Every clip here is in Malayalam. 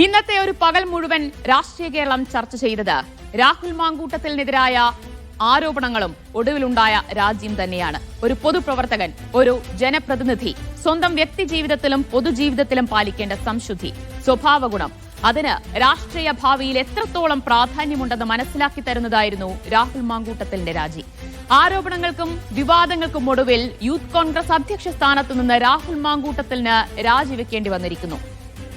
ഇന്നത്തെ ഒരു പകൽ മുഴുവൻ രാഷ്ട്രീയ കേരളം ചർച്ച ചെയ്തത് രാഹുൽ മാങ്കൂട്ടത്തിനെതിരായ ആരോപണങ്ങളും ഒടുവിലുണ്ടായ രാജ്യം തന്നെയാണ്. ഒരു പൊതുപ്രവർത്തകൻ, ഒരു ജനപ്രതിനിധി സ്വന്തം വ്യക്തി ജീവിതത്തിലും പൊതുജീവിതത്തിലും പാലിക്കേണ്ട സംശുദ്ധി, സ്വഭാവഗുണം, അതിന് രാഷ്ട്രീയ ഭാവിയിൽ എത്രത്തോളം പ്രാധാന്യമുണ്ടെന്ന് മനസ്സിലാക്കി തരുന്നതായിരുന്നു രാഹുൽ മാങ്കൂട്ടത്തിന്റെ രാജി. ആരോപണങ്ങൾക്കും വിവാദങ്ങൾക്കും ഒടുവിൽ യൂത്ത് കോൺഗ്രസ് അധ്യക്ഷ സ്ഥാനത്തു നിന്ന് രാഹുൽ മാങ്കൂട്ടത്തിന് രാജിവെക്കേണ്ടി വന്നിരിക്കുന്നു.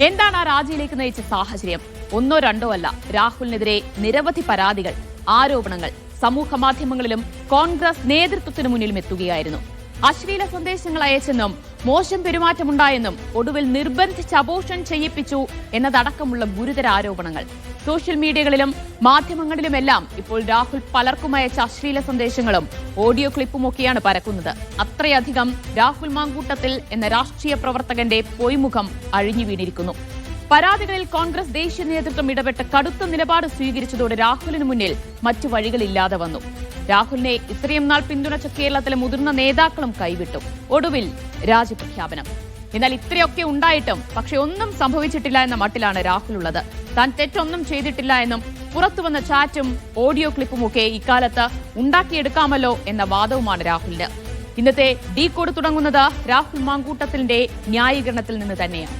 എന്താണ് ആ രാജിയിലേക്ക് നയിച്ച സാഹചര്യം? ഒന്നോ രണ്ടോ അല്ല, രാഹുലിനെതിരെ നിരവധി പരാതികൾ, ആരോപണങ്ങൾ സമൂഹ മാധ്യമങ്ങളിലും കോൺഗ്രസ് നേതൃത്വത്തിനു മുന്നിലും എത്തുകയായിരുന്നു. അശ്ലീല സന്ദേശങ്ങൾ അയച്ചെന്നും മോശം പെരുമാറ്റമുണ്ടായെന്നും ഒടുവിൽ നിർബന്ധിച്ച് അബോർഷൻ ചെയ്യിപ്പിച്ചു എന്നതടക്കമുള്ള ഗുരുതര ആരോപണങ്ങൾ. സോഷ്യൽ മീഡിയകളിലും മാധ്യമങ്ങളിലുമെല്ലാം ഇപ്പോൾ രാഹുൽ പലർക്കും അയച്ച അശ്ലീല സന്ദേശങ്ങളും ഓഡിയോ ക്ലിപ്പുമൊക്കെയാണ് പരക്കുന്നത്. അത്രയധികം രാഹുൽ മാങ്കൂട്ടത്തിൽ എന്ന രാഷ്ട്രീയ പ്രവർത്തകന്റെ പൊയ്മുഖം അഴിഞ്ഞു വീണിരിക്കുന്നു. പരാതികളിൽ കോൺഗ്രസ് ദേശീയ നേതൃത്വം ഇടപെട്ട് കടുത്ത നിലപാട് സ്വീകരിച്ചതോടെ രാഹുലിന് മുന്നിൽ മറ്റു വഴികളില്ലാതെ വന്നു. രാഹുലിനെ ഇത്രയും നാൾ പിന്തുണച്ച കേരളത്തിലെ മുതിർന്ന നേതാക്കളും കൈവിട്ടു. ഒടുവിൽ രാജിപ്രഖ്യാപനം. എന്നാൽ ഇത്രയൊക്കെ ഉണ്ടായിട്ടും പക്ഷെ ഒന്നും സംഭവിച്ചിട്ടില്ല എന്ന മട്ടിലാണ് രാഹുൽ ഉള്ളത്. താൻ തെറ്റൊന്നും ചെയ്തിട്ടില്ല എന്നും പുറത്തുവന്ന ചാറ്റും ഓഡിയോ ക്ലിപ്പുമൊക്കെ ഇക്കാലത്ത് ഉണ്ടാക്കിയെടുക്കാമല്ലോ എന്ന വാദവുമാണ് രാഹുലിന്. ഇന്നത്തെ ഡീ കോഡ് തുടങ്ങുന്നത് രാഹുൽ മാങ്കൂട്ടത്തിന്റെ ന്യായീകരണത്തിൽ നിന്ന് തന്നെയാണ്.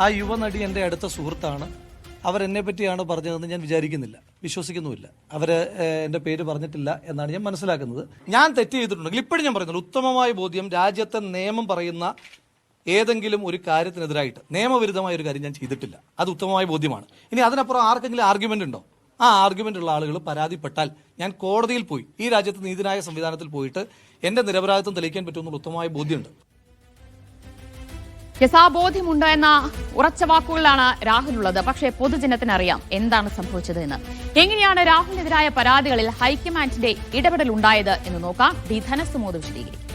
ആ യുവനടി എൻ്റെ അടുത്ത സുഹൃത്താണ്. അവരെന്നെ പറ്റിയാണ് പറഞ്ഞതെന്ന് ഞാൻ വിചാരിക്കുന്നില്ല, വിശ്വസിക്കുന്നുമില്ല. അവർ എൻ്റെ പേര് പറഞ്ഞിട്ടില്ല എന്നാണ് ഞാൻ മനസ്സിലാക്കുന്നത്. ഞാൻ തെറ്റ് ചെയ്തിട്ടുണ്ടെങ്കിൽ ഇപ്പോഴും ഞാൻ പറയുന്നത് ഉത്തമമായ ബോധ്യം, രാജ്യത്തെ നിയമം പറയുന്ന ഏതെങ്കിലും ഒരു കാര്യത്തിനെതിരായിട്ട് നിയമവിരുദ്ധമായ ഒരു കാര്യം ഞാൻ ചെയ്തിട്ടില്ല, അത് ഉത്തമമായ ബോധ്യമാണ്. ഇനി അതിനപ്പുറം ആർക്കെങ്കിലും ആർഗ്യുമെന്റ് ഉണ്ടോ? ആ ആർഗ്യുമെന്റ് ഉള്ള ആളുകൾ പരാതിപ്പെട്ടാൽ ഞാൻ കോടതിയിൽ പോയി, ഈ രാജ്യത്ത് നീതിന്യായ സംവിധാനത്തിൽ പോയിട്ട് എൻ്റെ നിരപരാധിത്വം തെളിയിക്കാൻ പറ്റുമെന്നുള്ള ഉത്തമമായ ബോധ്യമുണ്ട്. യഥാബോധ്യമുണ്ട് എന്ന ഉറച്ച വാക്കുകളിലാണ് രാഹുലുള്ളത്. പക്ഷേ പൊതുജനത്തിനറിയാം എന്താണ് സംഭവിച്ചത് എന്ന്. എങ്ങനെയാണ് രാഹുലിനെതിരായ പരാതികളിൽ ഹൈക്കമാൻഡിന്റെ ഇടപെടൽ ഉണ്ടായത് എന്ന് നോക്കാം. ഡി ധനസുമോദ് വിശദീകരിക്കും.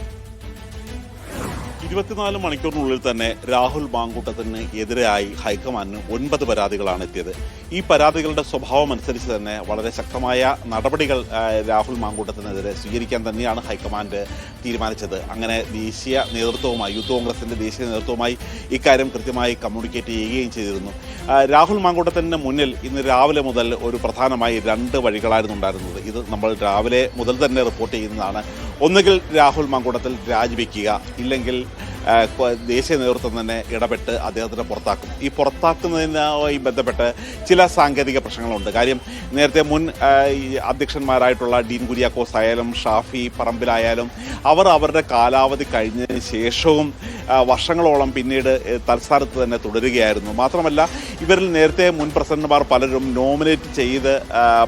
24 മണിക്കൂറിനുള്ളിൽ തന്നെ രാഹുൽ മാങ്കൂട്ടത്തിന് എതിരായി ഹൈക്കമാൻഡിന് 9 പരാതികളാണ് എത്തിയത്. ഈ പരാതികളുടെ സ്വഭാവം അനുസരിച്ച് തന്നെ വളരെ ശക്തമായ നടപടികൾ രാഹുൽ മാങ്കൂട്ടത്തിനെതിരെ സ്വീകരിക്കാൻ തന്നെയാണ് ഹൈക്കമാൻഡ് തീരുമാനിച്ചത്. അങ്ങനെ ദേശീയ നേതൃത്വവുമായി, യൂത്ത് കോൺഗ്രസിന്റെ ദേശീയ നേതൃത്വവുമായി ഇക്കാര്യം കൃത്യമായി കമ്മ്യൂണിക്കേറ്റ് ചെയ്യുകയും ചെയ്തിരുന്നു. രാഹുൽ മാങ്കൂട്ടത്തിന് മുന്നിൽ ഇന്ന് രാവിലെ മുതൽ ഒരു പ്രധാനമായി 2 വഴികളായിരുന്നു ഉണ്ടായിരുന്നത്. ഇത് നമ്മൾ രാവിലെ മുതൽ തന്നെ റിപ്പോർട്ട് ചെയ്യുന്നതാണ്. ഒന്നുകിൽ രാഹുൽ മാങ്കൂട്ടത്തിൽ രാജിവെക്കുക, ഇല്ലെങ്കിൽ ദേശീയ നേതൃത്വം തന്നെ ഇടപെട്ട് അദ്ദേഹത്തിനെ പുറത്താക്കും. ഈ പുറത്താക്കുന്നതിനുമായി ബന്ധപ്പെട്ട് ചില സാങ്കേതിക പ്രശ്നങ്ങളുണ്ട്. കാര്യം നേരത്തെ മുൻ അധ്യക്ഷന്മാരായിട്ടുള്ള ഡീൻ കുര്യാക്കോസ് ആയാലും ഷാഫി പറമ്പിലായാലും അവർ അവരുടെ കാലാവധി കഴിഞ്ഞതിന് ശേഷവും വർഷങ്ങളോളം പിന്നീട് തൽസ്ഥാനത്ത് തന്നെ തുടരുകയായിരുന്നു. മാത്രമല്ല ഇവരിൽ നേരത്തെ മുൻ പ്രസിഡന്റുമാർ പലരും നോമിനേറ്റ് ചെയ്ത്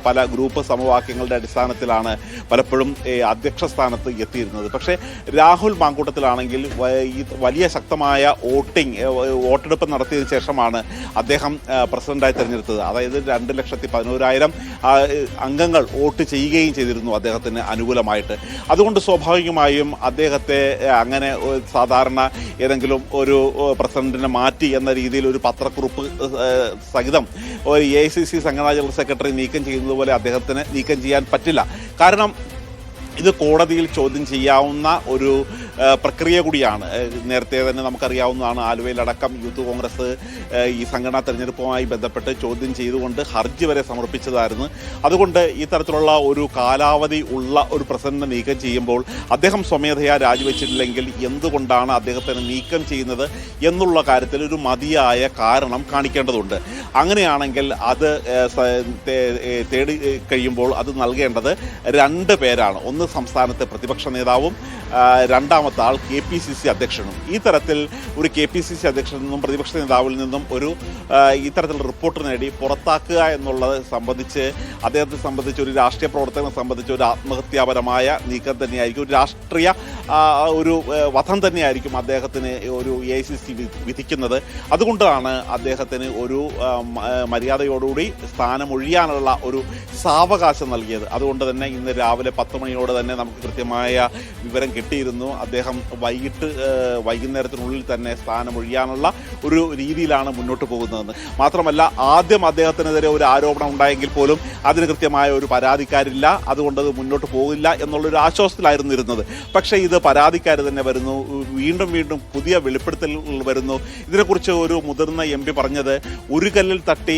പല ഗ്രൂപ്പ് സമവാക്യങ്ങളുടെ അടിസ്ഥാനത്തിലാണ് പലപ്പോഴും അധ്യക്ഷ സ്ഥാനത്ത് എത്തിയിരുന്നത്. പക്ഷേ രാഹുൽ മാങ്കൂട്ടത്തിലാണെങ്കിൽ വലിയ ശക്തമായ വോട്ടെടുപ്പ് നടത്തിയതിനു ശേഷമാണ് അദ്ദേഹം പ്രസിഡന്റായി തെരഞ്ഞെടുത്തത്. അതായത് 2,11,000 അംഗങ്ങൾ വോട്ട് ചെയ്യുകയും ചെയ്തിരുന്നു അദ്ദേഹത്തിന് അനുകൂലമായിട്ട്. അതുകൊണ്ട് സ്വാഭാവികമായും അദ്ദേഹത്തെ അങ്ങനെ സാധാരണ ഏതെങ്കിലും ഒരു പ്രസിഡന്റിനെ മാറ്റി എന്ന രീതിയിൽ ഒരു പത്രക്കുറിപ്പ് സഹിതം ഒരു AICC സംഘടനാ ജനറൽ സെക്രട്ടറി നീക്കം ചെയ്യുന്നത് പോലെ അദ്ദേഹത്തിന് നീക്കം ചെയ്യാൻ പറ്റില്ല. കാരണം ഇത് കോടതിയിൽ ചോദ്യം ചെയ്യാവുന്ന ഒരു പ്രക്രിയ കൂടിയാണ്. നേരത്തെ തന്നെ നമുക്കറിയാവുന്നതാണ്, ആലുവയിലടക്കം യൂത്ത് കോൺഗ്രസ് ഈ സംഘടനാ തെരഞ്ഞെടുപ്പുമായി ബന്ധപ്പെട്ട് ചോദ്യം ചെയ്തുകൊണ്ട് ഹർജി വരെ സമർപ്പിച്ചതായിരുന്നു. അതുകൊണ്ട് ഈ തരത്തിലുള്ള ഒരു കാലാവധി ഉള്ള ഒരു പ്രസിഡന്റിനെ നീക്കം ചെയ്യുമ്പോൾ അദ്ദേഹം സ്വമേധയാ രാജിവെച്ചിട്ടില്ലെങ്കിൽ എന്തുകൊണ്ടാണ് അദ്ദേഹത്തിന് നീക്കം ചെയ്യുന്നത് എന്നുള്ള കാര്യത്തിൽ ഒരു മതിയായ കാരണം കാണിക്കേണ്ടതുണ്ട്. അങ്ങനെയാണെങ്കിൽ അത് തേടി കഴിയുമ്പോൾ അത് നൽകേണ്ടത് 2 പേരാണ്. ഒന്ന് സംസ്ഥാനത്തെ പ്രതിപക്ഷ നേതാവും രണ്ടാമത്തെ ആൾ KPCC അധ്യക്ഷനും. ഈ തരത്തിൽ ഒരു KPCC അധ്യക്ഷനിൽ നിന്നും പ്രതിപക്ഷ നേതാവിൽ നിന്നും ഒരു ഇത്തരത്തിൽ റിപ്പോർട്ട് നേടി പുറത്താക്കുക എന്നുള്ളത് സംബന്ധിച്ച് അദ്ദേഹത്തെ സംബന്ധിച്ച് ഒരു രാഷ്ട്രീയ പ്രവർത്തകനെ സംബന്ധിച്ച് ഒരു ആത്മഹത്യാപരമായ നീക്കം തന്നെയായിരിക്കും, ഒരു രാഷ്ട്രീയ ഒരു വധം തന്നെയായിരിക്കും അദ്ദേഹത്തിന് ഒരു AICC വിധിക്കുന്നത്. അതുകൊണ്ടാണ് അദ്ദേഹത്തിന് ഒരു മര്യാദയോടുകൂടി സ്ഥാനമൊഴിയാനുള്ള ഒരു സാവകാശം നൽകിയത്. അതുകൊണ്ട് തന്നെ ഇന്ന് രാവിലെ 10 മണിയോടെ തന്നെ നമുക്ക് കൃത്യമായ വിവരം കിട്ടിയിരുന്നു. അദ്ദേഹം വൈകുന്നേരത്തിനുള്ളിൽ തന്നെ സ്ഥാനമൊഴിയാനുള്ള ഒരു രീതിയിലാണ് മുന്നോട്ട് പോകുന്നതെന്ന്. മാത്രമല്ല, ആദ്യം അദ്ദേഹത്തിനെതിരെ ഒരു ആരോപണം ഉണ്ടായെങ്കിൽ പോലും അതിന് കൃത്യമായ ഒരു പരാതിക്കാരില്ല, അതുകൊണ്ട് അത് മുന്നോട്ട് പോകില്ല എന്നുള്ളൊരു ആശ്വാസത്തിലായിരുന്നു ഇരുന്നത്. പക്ഷേ ഇത് പരാതിക്കാർ തന്നെ വരുന്നു, വീണ്ടും വീണ്ടും പുതിയ വെളിപ്പെടുത്തലുകൾ വരുന്നു. ഇതിനെക്കുറിച്ച് ഒരു മുതിർന്ന MP പറഞ്ഞത്, ഒരു കല്ലിൽ തട്ടി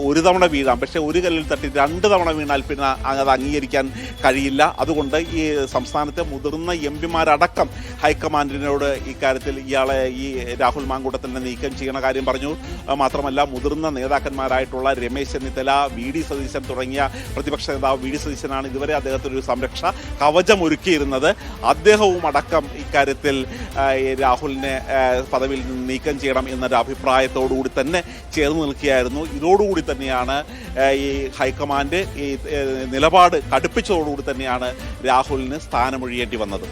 ഒരു തവണ വീഴാം, പക്ഷേ ഒരു കല്ലിൽ തട്ടി 2 തവണ വീണാൽ പിന്നെ അത് അംഗീകരിക്കാൻ കഴിയില്ല. അതുകൊണ്ട് ഈ സംസ്ഥാനത്തെ മുതിർന്ന MP-മാരടക്കം ഹൈക്കമാൻഡിനോട് ഇക്കാര്യത്തിൽ ഇയാളെ ഈ രാഹുൽ മാങ്കൂട്ടത്തിനെ നീക്കം ചെയ്യുന്ന കാര്യം പറഞ്ഞു. മാത്രമല്ല, മുതിർന്ന നേതാക്കന്മാരായിട്ടുള്ള രമേശ് ചെന്നിത്തല, VD സതീശൻ തുടങ്ങിയ പ്രതിപക്ഷ നേതാവ് VD സതീശനാണ് ഇതുവരെ അദ്ദേഹത്തിനൊരു സംരക്ഷ കവചം ഒരുക്കിയിരുന്നത്. അദ്ദേഹവും അടക്കം ഇക്കാര്യത്തിൽ രാഹുലിനെ പദവിയിൽ നിന്ന് നീക്കം ചെയ്യണം എന്നൊരു അഭിപ്രായത്തോടുകൂടി തന്നെ ചേർന്ന് നിൽക്കുകയായിരുന്നു. ഇതോടുകൂടി തന്നെയാണ് ഈ ഹൈക്കമാൻഡ് ഈ നിലപാട് കടുപ്പിച്ചതോടുകൂടി തന്നെയാണ് രാഹുലിന് സ്ഥാനമൊഴിയേണ്ടി വന്നത്.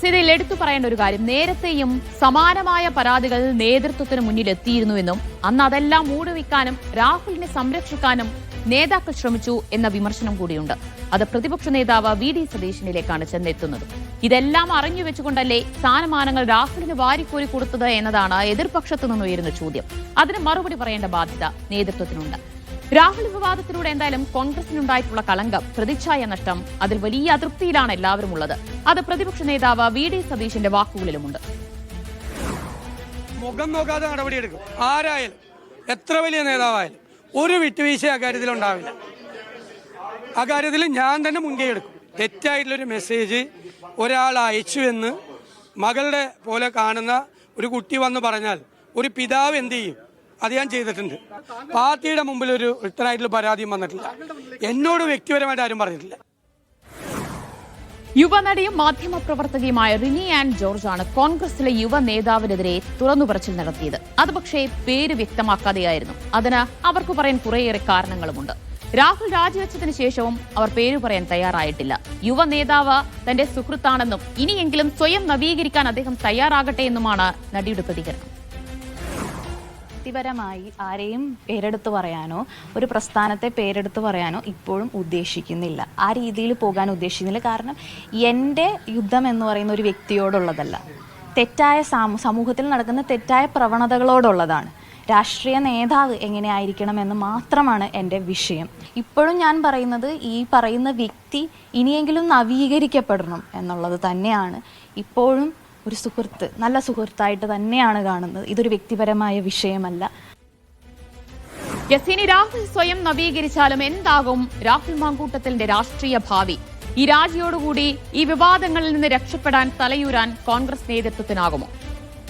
ഇതിൽ എടുത്തു പറയേണ്ട ഒരു കാര്യം, നേരത്തെയും സമാനമായ പരാതികൾ നേതൃത്വത്തിന് മുന്നിൽ എത്തിയിരുന്നുവെന്നും അന്ന് അതെല്ലാം മൂടിവെക്കാനും രാഹുലിനെ സംരക്ഷിക്കാനും നേതാക്കൾ ശ്രമിച്ചു എന്ന വിമർശനം കൂടിയുണ്ട്. അത് പ്രതിപക്ഷ നേതാവ് VD സതീശനിലേക്കാണ് ചെന്നെത്തുന്നത്. ഇതെല്ലാം അറിഞ്ഞു വെച്ചുകൊണ്ടല്ലേ സ്ഥാനമാനങ്ങൾ രാഹുലിന് വാരിക്കോരി കൊടുത്തത് എന്നതാണ് എതിർപക്ഷത്തു നിന്ന് ഉയരുന്ന ചോദ്യം. അതിന് മറുപടി പറയേണ്ട ബാധ്യത നേതൃത്വത്തിനുണ്ട്. രാഹുൽ വിവാദത്തിലൂടെ എന്തായാലും കോൺഗ്രസിനുണ്ടായിട്ടുള്ള കളങ്കം, പ്രതിച്ഛായ നഷ്ടം, അതിൽ വലിയ അതൃപ്തിയിലാണ് എല്ലാവരും ഉള്ളത്. അത് പ്രതിപക്ഷ നേതാവ് VD സതീശന്റെ വാക്കുകളിലുമുണ്ട്. മുഖം നോക്കാതെ നടപടിയെടുക്കും. ആരായാലും, എത്ര വലിയ നേതാവായാലും ഒരു വിട്ടുവീഴ്ച അക്കാര്യത്തിൽ ഉണ്ടാവില്ല. അക്കാര്യത്തിൽ ഞാൻ തന്നെ മുൻകൈ എടുക്കും. തെറ്റായിട്ടുള്ളൊരു മെസ്സേജ് ഒരാൾ അയച്ചു എന്ന് മകളുടെ പോലെ കാണുന്ന ഒരു കുട്ടി വന്ന് പറഞ്ഞാൽ ഒരു പിതാവ് എന്ത് ചെയ്യും? അത് ഞാൻ ചെയ്തിട്ടുണ്ട്. പാർട്ടിയുടെ മുമ്പിൽ ഒരു റിട്ടനായിട്ടുള്ള പരാതിയും വന്നിട്ടില്ല. എന്നോട് വ്യക്തിപരമായിട്ട് ആരും പറഞ്ഞിട്ടില്ല. യുവനടിയും മാധ്യമപ്രവർത്തകയുമായ റിനി ആൻ ജോർജാണ് കോൺഗ്രസിലെ യുവ നേതാവിനെതിരെ തുറന്നുപറച്ചിൽ നടത്തിയത്. അത് പക്ഷേ പേര് വ്യക്തമാക്കാതെയായിരുന്നു. അതിന് അവർക്ക് പറയാൻ കുറേയേറെ കാരണങ്ങളുമുണ്ട്. രാഹുൽ രാജിവെച്ചതിന് ശേഷവും അവർ പേര് പറയാൻ തയ്യാറായിട്ടില്ല. യുവ നേതാവ് തന്റെ സുഹൃത്താണെന്നും ഇനിയെങ്കിലും സ്വയം നവീകരിക്കാൻ അദ്ദേഹം തയ്യാറാകട്ടെ എന്നുമാണ് നടിയുടെ പ്രതികരണം. വ്യക്തിപരമായി ആരെയും പേരെടുത്ത് പറയാനോ ഒരു പ്രസ്ഥാനത്തെ പേരെടുത്ത് പറയാനോ ഇപ്പോഴും ഉദ്ദേശിക്കുന്നില്ല. ആ രീതിയിൽ പോകാൻ ഉദ്ദേശിക്കുന്നില്ല. കാരണം എൻ്റെ യുദ്ധം എന്ന് പറയുന്ന ഒരു വ്യക്തിയോടുള്ളതല്ല, തെറ്റായ സമൂഹത്തിൽ നടക്കുന്ന തെറ്റായ പ്രവണതകളോടുള്ളതാണ്. രാഷ്ട്രീയ നേതാവ് എങ്ങനെയായിരിക്കണമെന്ന് മാത്രമാണ് എൻ്റെ വിഷയം. ഇപ്പോഴും ഞാൻ പറയുന്നത്, ഈ പറയുന്ന വ്യക്തി ഇനിയെങ്കിലും നവീകരിക്കപ്പെടണം എന്നുള്ളത് തന്നെയാണ്. ഇപ്പോഴും ഒരു സുഹൃത്ത്, നല്ല സുഹൃത്തായിട്ട് തന്നെയാണ് കാണുന്നത്. ഇതൊരു വ്യക്തിപരമായ വിഷയമല്ല. ഇനി രാഹുൽ സ്വയം നവീകരിച്ചാലും എന്താകും രാഹുൽ മാങ്കൂട്ടത്തിന്റെ രാഷ്ട്രീയ ഭാവി? ഈ രാജിയോടുകൂടി ഈ വിവാദങ്ങളിൽ നിന്ന് രക്ഷപ്പെടാൻ തലയൂരാൻ കോൺഗ്രസ് നേതൃത്വത്തിനാകുമോ?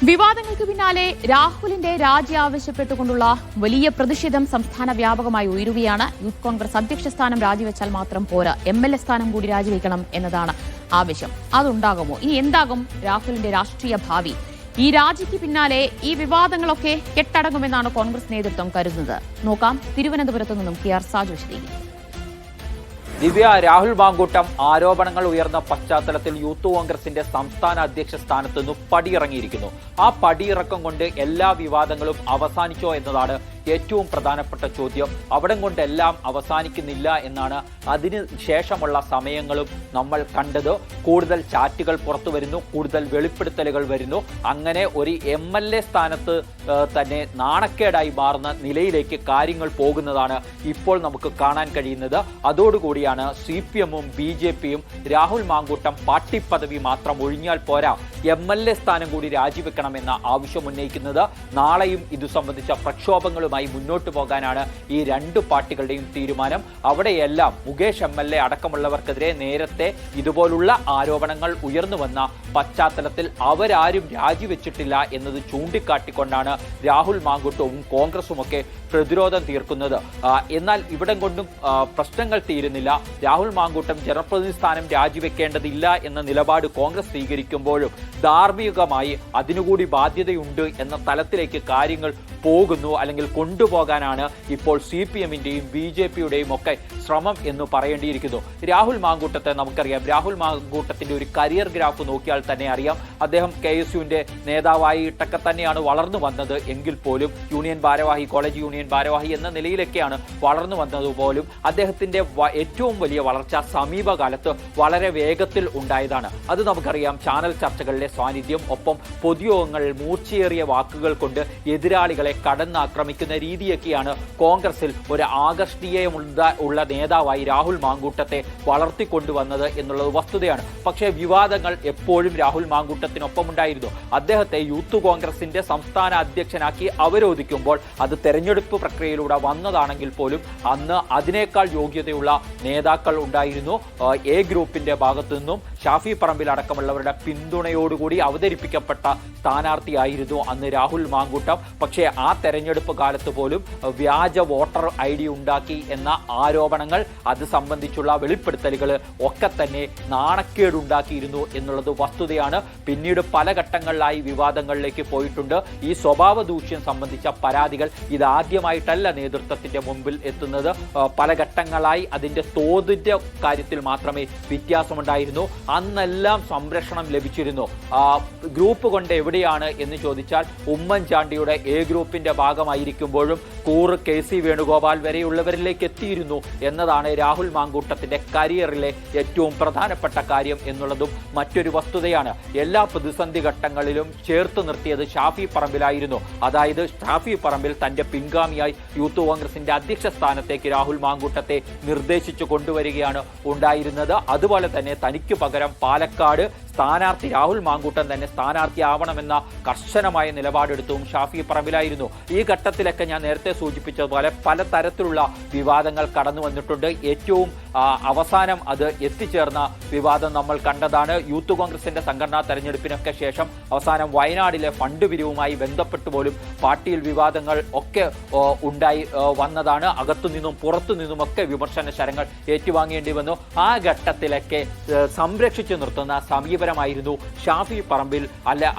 വിവാദങ്ങൾക്ക് പിന്നാലെ രാഹുലിന്റെ രാജി ആവശ്യപ്പെട്ടുകൊണ്ടുള്ള വലിയ പ്രതിഷേധം സംസ്ഥാന വ്യാപകമായി ഉയരുകയാണ്. യൂത്ത് കോൺഗ്രസ് അധ്യക്ഷ സ്ഥാനം രാജിവെച്ചാൽ മാത്രം പോരാ, MLA സ്ഥാനം കൂടി രാജിവെക്കണം എന്നതാണ് ആവശ്യം. അതുണ്ടാകുമോ? ഇനി എന്താകും രാഹുലിന്റെ രാഷ്ട്രീയ ഭാവി? ഈ രാജിക്ക് പിന്നാലെ ഈ വിവാദങ്ങളൊക്കെ കെട്ടടങ്ങുമെന്നാണ് കോൺഗ്രസ് നേതൃത്വം കരുതുന്നത്. നോക്കാം, തിരുവനന്തപുരത്തു നിന്നും KR സാജു വിശദീകരിക്കും. ദിവ്യ, രാഹുൽ മാങ്കൂട്ടം ആരോപണങ്ങൾ ഉയർന്ന പശ്ചാത്തലത്തിൽ യൂത്ത് കോൺഗ്രസിന്റെ സംസ്ഥാന അധ്യക്ഷ സ്ഥാനത്ത് നിന്ന് പടിയിറങ്ങിയിരിക്കുന്നു. ആ പടിയിറക്കം കൊണ്ട് എല്ലാ വിവാദങ്ങളും അവസാനിച്ചോ എന്നതാണ് ഏറ്റവും പ്രധാനപ്പെട്ട ചോദ്യം. അവിടം കൊണ്ടെല്ലാം അവസാനിക്കുന്നില്ല എന്നാണ് അതിന് ശേഷമുള്ള സമയങ്ങളും നമ്മൾ കണ്ടത്. കൂടുതൽ ചാറ്റുകൾ പുറത്തു വരുന്നു, കൂടുതൽ വെളിപ്പെടുത്തലുകൾ വരുന്നു. അങ്ങനെ ഒരു MLA സ്ഥാനത്ത് തന്നെ നാണക്കേടായി മാറുന്ന നിലയിലേക്ക് കാര്യങ്ങൾ പോകുന്നതാണ് ഇപ്പോൾ നമുക്ക് കാണാൻ കഴിയുന്നത്. അതോടുകൂടിയാണ് CPM-ഉം BJP-യും രാഹുൽ മാങ്കൂട്ടം പാർട്ടി പദവി മാത്രം ഒഴിഞ്ഞാൽ പോരാ, MLA സ്ഥാനം കൂടി രാജിവെക്കണമെന്ന ആവശ്യം ഉന്നയിക്കുന്നത്. നാളെയും ഇതു സംബന്ധിച്ച പ്രക്ഷോഭങ്ങളുമായി മുന്നോട്ട് പോകാനാണ് ഈ രണ്ട് പാർട്ടികളുടെയും തീരുമാനം. അവിടെയെല്ലാം മുകേഷ് MLA അടക്കമുള്ളവർക്കെതിരെ നേരത്തെ ഇതുപോലുള്ള ആരോപണങ്ങൾ ഉയർന്നു വന്ന പശ്ചാത്തലത്തിൽ അവരാരും രാജിവെച്ചിട്ടില്ല എന്നത് ചൂണ്ടിക്കാട്ടിക്കൊണ്ടാണ് രാഹുൽ മാങ്കൂട്ടവും കോൺഗ്രസുമൊക്കെ പ്രതിരോധം തീർക്കുന്നത്. എന്നാൽ ഇവിടം കൊണ്ടും പ്രശ്നങ്ങൾ തീരുന്നില്ല. രാഹുൽ മാങ്കൂട്ടം ജനപ്രതിനിധി സ്ഥാനം രാജിവെക്കേണ്ടതില്ല എന്ന നിലപാട് കോൺഗ്രസ് സ്വീകരിക്കുമ്പോഴും ധാർമ്മികമായി അതിനുകൂടി ബാധ്യതയുണ്ട് എന്ന തലത്തിലേക്ക് കാര്യങ്ങൾ പോകുന്നു, അല്ലെങ്കിൽ കൊണ്ടുപോകാനാണ് ഇപ്പോൾ CPM-ന്റെയും BJP-യുടെയും ഒക്കെ ശ്രമം എന്ന് പറയേണ്ടിയിരിക്കുന്നു. രാഹുൽ മാങ്കൂട്ടത്തെ നമുക്കറിയാം. രാഹുൽ മാങ്കൂട്ടത്തിന്റെ ഒരു കരിയർ ഗ്രാഫ് നോക്കിയാൽ കഴിഞ്ഞാൽ തന്നെ അറിയാം. അദ്ദേഹം KSUവിന്റെ നേതാവായിട്ടൊക്കെ തന്നെയാണ് വളർന്നു വന്നത് എങ്കിൽ പോലും യൂണിയൻ ഭാരവാഹി, കോളേജ് യൂണിയൻ ഭാരവാഹി എന്ന നിലയിലൊക്കെയാണ് വളർന്നു വന്നത് പോലും അദ്ദേഹത്തിന്റെ ഏറ്റവും വലിയ വളർച്ച സമീപകാലത്ത് വളരെ വേഗത്തിൽ ഉണ്ടായതാണ്. അത് നമുക്കറിയാം. ചാനൽ ചർച്ചകളിലെ സാന്നിധ്യം, ഒപ്പം പൊതുയോഗങ്ങളിൽ മൂർച്ചയേറിയ വാക്കുകൾ കൊണ്ട് എതിരാളികളെ കടന്നാക്രമിക്കുന്ന രീതിയൊക്കെയാണ് കോൺഗ്രസിൽ ഒരു ആകർഷണീയമുള്ള നേതാവായി രാഹുൽ മാങ്കൂട്ടത്തെ വളർത്തിക്കൊണ്ടുവന്നത് എന്നുള്ളത് വസ്തുതയാണ്. പക്ഷേ വിവാദങ്ങൾ എപ്പോഴും രാഹുൽ മാങ്കൂട്ടത്തിനൊപ്പം ഉണ്ടായിരുന്നു. അദ്ദേഹത്തെ യൂത്ത് കോൺഗ്രസിന്റെ സംസ്ഥാന അധ്യക്ഷനാക്കി അവരോധിക്കുമ്പോൾ അത് തെരഞ്ഞെടുപ്പ് പ്രക്രിയയിലൂടെ വന്നതാണെങ്കിൽ പോലും അന്ന് അതിനേക്കാൾ യോഗ്യതയുള്ള നേതാക്കൾ ഉണ്ടായിരുന്നു. എ ഗ്രൂപ്പിന്റെ ഭാഗത്തു നിന്നും ഷാഫി പറമ്പിൽ അടക്കമുള്ളവരുടെ പിന്തുണയോടുകൂടി അവതരിപ്പിക്കപ്പെട്ട സ്ഥാനാർത്ഥിയായിരുന്നു അന്ന് രാഹുൽ മാങ്കൂട്ടം. പക്ഷേ ആ തെരഞ്ഞെടുപ്പ് കാലത്ത് പോലും വ്യാജ വോട്ടർ ID ഉണ്ടാക്കി എന്ന ആരോപണങ്ങൾ, അത് സംബന്ധിച്ചുള്ള വെളിപ്പെടുത്തലുകൾ ഒക്കെ തന്നെ നാണക്കേടുണ്ടാക്കിയിരുന്നു എന്നുള്ളത് വസ്തുതയാണ്. പിന്നീട് പല ഘട്ടങ്ങളിലായി വിവാദങ്ങളിലേക്ക് പോയിട്ടുണ്ട്. ഈ സ്വഭാവ ദൂഷ്യം സംബന്ധിച്ച പരാതികൾ ഇതാദ്യമായിട്ടല്ല നേതൃത്വത്തിന്റെ മുമ്പിൽ എത്തുന്നത്. പല ഘട്ടങ്ങളായി അതിന്റെ തോതിന്റെ കാര്യത്തിൽ മാത്രമേ വ്യത്യാസമുണ്ടായിരുന്നു. അന്നെല്ലാം സംരക്ഷണം ലഭിച്ചിരുന്നു. ഗ്രൂപ്പ് കൊണ്ട് എവിടെയാണ് എന്ന് ചോദിച്ചാൽ ഉമ്മൻചാണ്ടിയുടെ എ ഗ്രൂപ്പിന്റെ ഭാഗമായിരിക്കുമ്പോഴും കൂറ് KC വേണുഗോപാൽ വരെയുള്ളവരിലേക്ക് എത്തിയിരുന്നു എന്നതാണ് രാഹുൽ മാങ്കൂട്ടത്തിന്റെ കരിയറിലെ ഏറ്റവും പ്രധാനപ്പെട്ട കാര്യം എന്നുള്ളതും മറ്റൊരു വസ്തുതയാണ്. എല്ലാ പ്രതിസന്ധി ഘട്ടങ്ങളിലും ചേർത്ത് നിർത്തിയത് ഷാഫി പറമ്പിലായിരുന്നു. അതായത് ഷാഫി പറമ്പിൽ തന്റെ പിൻഗാമിയായി യൂത്ത് കോൺഗ്രസിന്റെ അധ്യക്ഷ സ്ഥാനത്തേക്ക് രാഹുൽ മാങ്കൂട്ടത്തെ നിർദ്ദേശിച്ചു കൊണ്ടുവരികയാണ് ഉണ്ടായിരുന്നത്. അതുപോലെ തന്നെ തനിക്ക് പകരം പാലക്കാട് സ്ഥാനാർത്ഥി രാഹുൽ മാങ്കൂട്ടം തന്നെ സ്ഥാനാർത്ഥിയാവണമെന്ന കർശനമായ നിലപാടെടുത്തതും ഷാഫി പറമ്പിലായിരുന്നു. ഈ ഘട്ടത്തിലൊക്കെ ഞാൻ നേരത്തെ സൂചിപ്പിച്ചതുപോലെ പലതരത്തിലുള്ള വിവാദങ്ങൾ കടന്നു വന്നിട്ടുണ്ട്. ഏറ്റവും അവസാനം അത് എത്തിച്ചേർന്ന വിവാദം നമ്മൾ കണ്ടതാണ്. യൂത്ത് കോൺഗ്രസിന്റെ സംഘടനാ തെരഞ്ഞെടുപ്പിനൊക്കെ ശേഷം അവസാനം വയനാടിലെ ഫണ്ട് പിരിവുമായി ബന്ധപ്പെട്ട് പോലും പാർട്ടിയിൽ വിവാദങ്ങൾ ഒക്കെ ഉണ്ടായി വന്നതാണ്. അകത്തുനിന്നും പുറത്തുനിന്നുമൊക്കെ വിമർശന ശരങ്ങൾ ഏറ്റുവാങ്ങേണ്ടി വന്നു. ആ ഘട്ടത്തിലൊക്കെ സംരക്ഷിച്ചു നിർത്തുന്ന സമീപനമായിരുന്നു ഷാഫി പറമ്പിൽ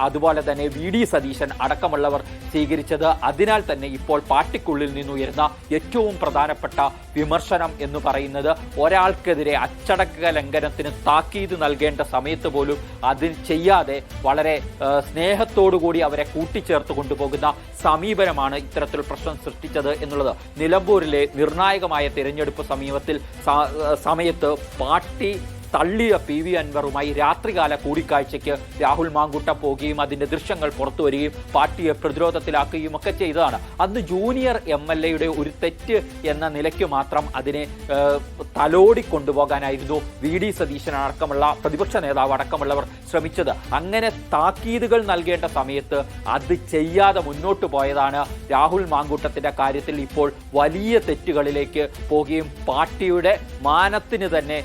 അതുപോലെ തന്നെ VD സതീശൻ അടക്കമുള്ളവർ സ്വീകരിച്ചത്. അതിനാൽ തന്നെ ഇപ്പോൾ പാർട്ടിക്കുള്ളിൽ നിന്നുയരുന്ന ഏറ്റവും പ്രധാനപ്പെട്ട വിമർശനം എന്ന് പറയുന്നത് ഒരാൾക്കെതിരെ അച്ചടക്ക ലംഘനത്തിന് താക്കീത് നൽകേണ്ട സമയത്ത് പോലും അതിൽ ചെയ്യാതെ വളരെ സ്നേഹത്തോടുകൂടി അവരെ കൂട്ടിച്ചേർത്ത് കൊണ്ടുപോകുന്ന സമീപനമാണ് ഇത്തരത്തിൽ പ്രശ്നം സൃഷ്ടിച്ചത് എന്നുള്ളത്. നിലമ്പൂരിലെ നിർണായകമായ തിരഞ്ഞെടുപ്പ് സമയത്ത് പാർട്ടി തള്ളിയ PV അൻവറുമായി രാത്രികാല കൂടിക്കാഴ്ചയ്ക്ക് രാഹുൽ മാങ്കൂട്ടം പോവുകയും അതിന്റെ ദൃശ്യങ്ങൾ പുറത്തു വരികയും പാർട്ടിയെ പ്രതിരോധത്തിലാക്കുകയും ഒക്കെ ചെയ്തതാണ്. അന്ന് ജൂനിയർ MLA ഒരു തെറ്റ് എന്ന നിലയ്ക്ക് മാത്രം അതിനെ തലോടിക്കൊണ്ടുപോകാനായിരുന്നു VD സതീശൻ അടക്കമുള്ള പ്രതിപക്ഷ നേതാവ് അടക്കമുള്ളവർ ശ്രമിച്ചത്. അങ്ങനെ താക്കീതുകൾ നൽകേണ്ട സമയത്ത് അത് ചെയ്യാതെ മുന്നോട്ട് പോയതാണ് രാഹുൽ മാങ്കൂട്ടത്തിന്റെ കാര്യത്തിൽ ഇപ്പോൾ വലിയ തെറ്റുകളിലേക്ക് പോവുകയും പാർട്ടിയുടെ മാനത്തിന് തന്നെ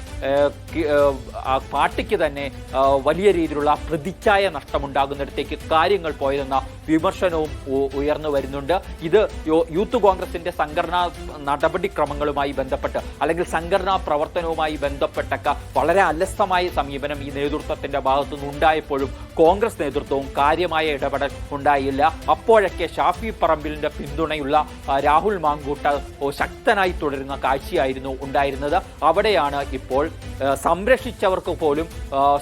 പാർട്ടിക്ക് തന്നെ വലിയ രീതിയിലുള്ള പ്രതിച്ഛായ നഷ്ടമുണ്ടാകുന്നിടത്തേക്ക് കാര്യങ്ങൾ പോയതെന്ന വിമർശനവും ഉയർന്നു വരുന്നുണ്ട്. ഇത് യൂത്ത് കോൺഗ്രസിന്റെ സംഘടനാ നടപടിക്രമങ്ങളുമായി ബന്ധപ്പെട്ട് അല്ലെങ്കിൽ സംഘടനാ പ്രവർത്തനവുമായി ബന്ധപ്പെട്ടൊക്കെ വളരെ അലസമായ സമീപനം ഈ നേതൃത്വത്തിന്റെ ഭാഗത്തുനിന്ന് ഉണ്ടായപ്പോഴും കോൺഗ്രസ് നേതൃത്വവും കാര്യമായ ഇടപെടൽ ഉണ്ടായില്ല. അപ്പോഴൊക്കെ ഷാഫി പറമ്പിലിന്റെ പിന്തുണയുള്ള രാഹുൽ മാങ്കൂട്ട ശക്തനായി തുടരുന്ന കാഴ്ചയായിരുന്നു ഉണ്ടായിരുന്നത്. അവിടെയാണ് ഇപ്പോൾ സംരക്ഷിച്ചവർക്ക് പോലും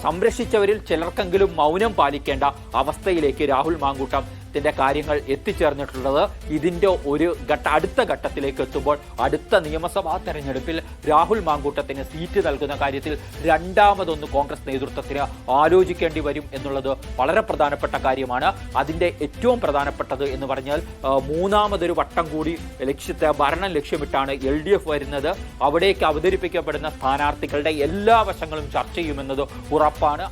സംരക്ഷിച്ചവരിൽ ചിലർക്കെങ്കിലും മൗനം പാലിക്കേണ്ട അവസ്ഥയിലേക്ക് രാഹുൽ മാങ്കൂട്ടത്തിന്റെ കാര്യങ്ങൾ എത്തിച്ചേർന്നിട്ടുള്ളത്. ഇതിന്റെ ഒരു അടുത്ത ഘട്ടത്തിലേക്ക് എത്തുമ്പോൾ അടുത്ത നിയമസഭാ തെരഞ്ഞെടുപ്പിൽ രാഹുൽ മാങ്കൂട്ടത്തിന് സീറ്റ് നൽകുന്ന കാര്യത്തിൽ രണ്ടാമതൊന്ന് കോൺഗ്രസ് നേതൃത്വത്തിന് ആലോചിക്കേണ്ടി വരും എന്നുള്ളത് വളരെ പ്രധാനപ്പെട്ട കാര്യമാണ്. അതിന്റെ ഏറ്റവും പ്രധാനപ്പെട്ടത് എന്ന് പറഞ്ഞാൽ മൂന്നാമതൊരു വട്ടം കൂടി ഭരണം ലക്ഷ്യമിട്ടാണ് LDF വരുന്നത്. അവിടേക്ക് അവതരിപ്പിക്കപ്പെടുന്ന സ്ഥാനാർത്ഥികളുടെ എല്ലാ വശങ്ങളും ചർച്ച ചെയ്യുമെന്നത് ഉറപ്പാണ്.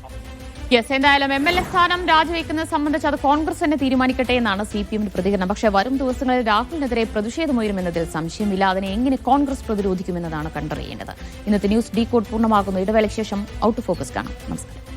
എന്തായാലും MLA സ്ഥാനം രാജിവെക്കുന്നത് സംബന്ധിച്ച് അത് കോൺഗ്രസ് തന്നെ തീരുമാനിക്കട്ടെ എന്നാണ് CPM പ്രതികരണം. പക്ഷേ വരും ദിവസങ്ങളിൽ രാഹുലിനെതിരെ പ്രതിഷേധമുയരുമെന്നതിൽ സംശയമില്ല. അതിനെ എങ്ങനെ കോൺഗ്രസ് പ്രതിരോധിക്കുമെന്നതാണ് കണ്ടറിയേണ്ടത്. ഇന്നത്തെ ന്യൂസ് ഡീകോഡ് പൂർണ്ണമാകുന്നു. ഇടവേളയ്ക്ക് ശേഷം ഔട്ട് ഓഫ് ഫോക്കസ് കാണാം. നമസ്കാരം.